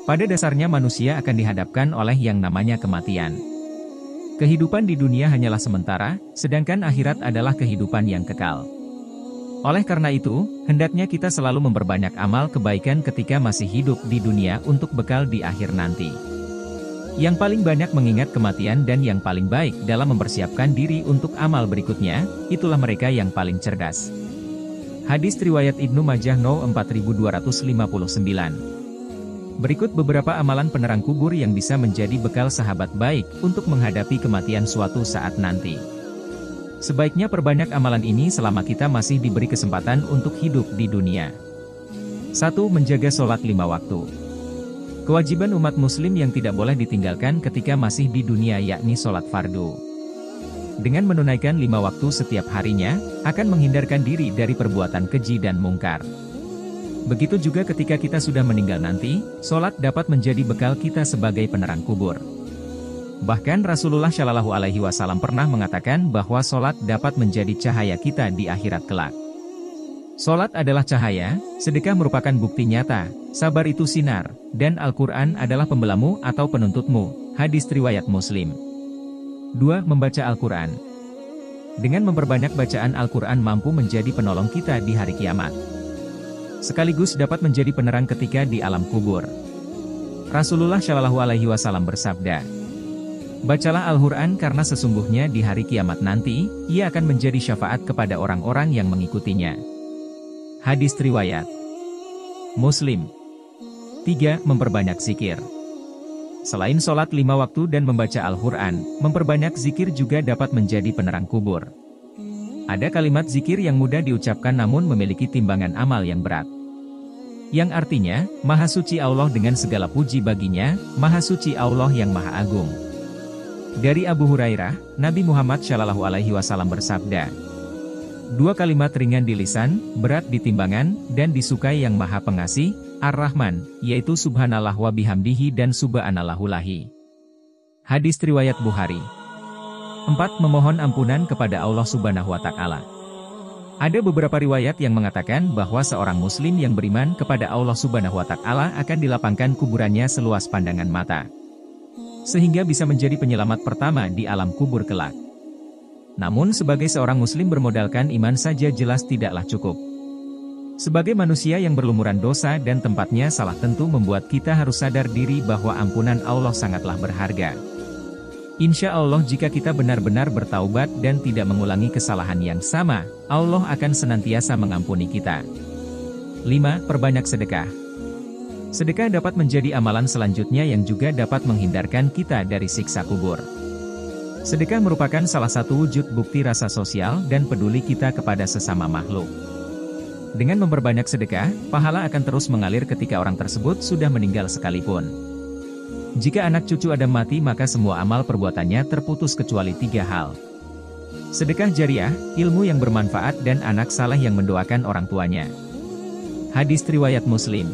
Pada dasarnya manusia akan dihadapkan oleh yang namanya kematian. Kehidupan di dunia hanyalah sementara, sedangkan akhirat adalah kehidupan yang kekal. Oleh karena itu, hendaknya kita selalu memperbanyak amal kebaikan ketika masih hidup di dunia untuk bekal di akhir nanti. Yang paling banyak mengingat kematian dan yang paling baik dalam mempersiapkan diri untuk amal berikutnya, itulah mereka yang paling cerdas. Hadis riwayat Ibnu Majah No. 4259. Berikut beberapa amalan penerang kubur yang bisa menjadi bekal sahabat baik untuk menghadapi kematian suatu saat nanti. Sebaiknya perbanyak amalan ini selama kita masih diberi kesempatan untuk hidup di dunia. 1. Menjaga sholat 5 waktu. Kewajiban umat muslim yang tidak boleh ditinggalkan ketika masih di dunia yakni sholat fardu. Dengan menunaikan 5 waktu setiap harinya, akan menghindarkan diri dari perbuatan keji dan mungkar. Begitu juga ketika kita sudah meninggal nanti, sholat dapat menjadi bekal kita sebagai penerang kubur. Bahkan Rasulullah Shallallahu Alaihi Wasallam pernah mengatakan bahwa sholat dapat menjadi cahaya kita di akhirat kelak. Sholat adalah cahaya, sedekah merupakan bukti nyata, sabar itu sinar, dan Al-Quran adalah pembelamu atau penuntutmu. Hadis riwayat Muslim. 2. Membaca Al-Quran. Dengan memperbanyak bacaan Al-Quran mampu menjadi penolong kita di hari kiamat. Sekaligus dapat menjadi penerang ketika di alam kubur. Rasulullah Shallallahu Alaihi Wasallam bersabda, "Bacalah Al-Quran karena sesungguhnya di hari kiamat nanti, ia akan menjadi syafaat kepada orang-orang yang mengikutinya." Hadis riwayat Muslim. 3. Memperbanyak zikir. Selain sholat 5 waktu dan membaca Al-Quran, memperbanyak zikir juga dapat menjadi penerang kubur. Ada kalimat zikir yang mudah diucapkan namun memiliki timbangan amal yang berat. Yang artinya, Maha Suci Allah dengan segala puji baginya, Maha Suci Allah yang Maha Agung. Dari Abu Hurairah, Nabi Muhammad Shallallahu Alaihi Wasallam bersabda, 2 kalimat ringan di lisan, berat di timbangan, dan disukai yang Maha Pengasih, Ar-Rahman, yaitu Subhanallah wa bihamdihi dan Subhanallahulahi. Hadis riwayat Bukhari. 4. Memohon ampunan kepada Allah Subhanahu wa Ta'ala. Ada beberapa riwayat yang mengatakan bahwa seorang muslim yang beriman kepada Allah Subhanahu wa Ta'ala akan dilapangkan kuburannya seluas pandangan mata, sehingga bisa menjadi penyelamat pertama di alam kubur kelak. Namun sebagai seorang muslim bermodalkan iman saja jelas tidaklah cukup. Sebagai manusia yang berlumuran dosa dan tempatnya salah tentu membuat kita harus sadar diri bahwa ampunan Allah sangatlah berharga. Insya Allah jika kita benar-benar bertaubat dan tidak mengulangi kesalahan yang sama, Allah akan senantiasa mengampuni kita. 5. Perbanyak sedekah. Sedekah dapat menjadi amalan selanjutnya yang juga dapat menghindarkan kita dari siksa kubur. Sedekah merupakan salah satu wujud bukti rasa sosial dan peduli kita kepada sesama makhluk. Dengan memperbanyak sedekah, pahala akan terus mengalir ketika orang tersebut sudah meninggal sekalipun. Jika anak cucu Adam mati maka semua amal perbuatannya terputus kecuali 3 hal. Sedekah jariah, ilmu yang bermanfaat dan anak saleh yang mendoakan orang tuanya. Hadis riwayat Muslim.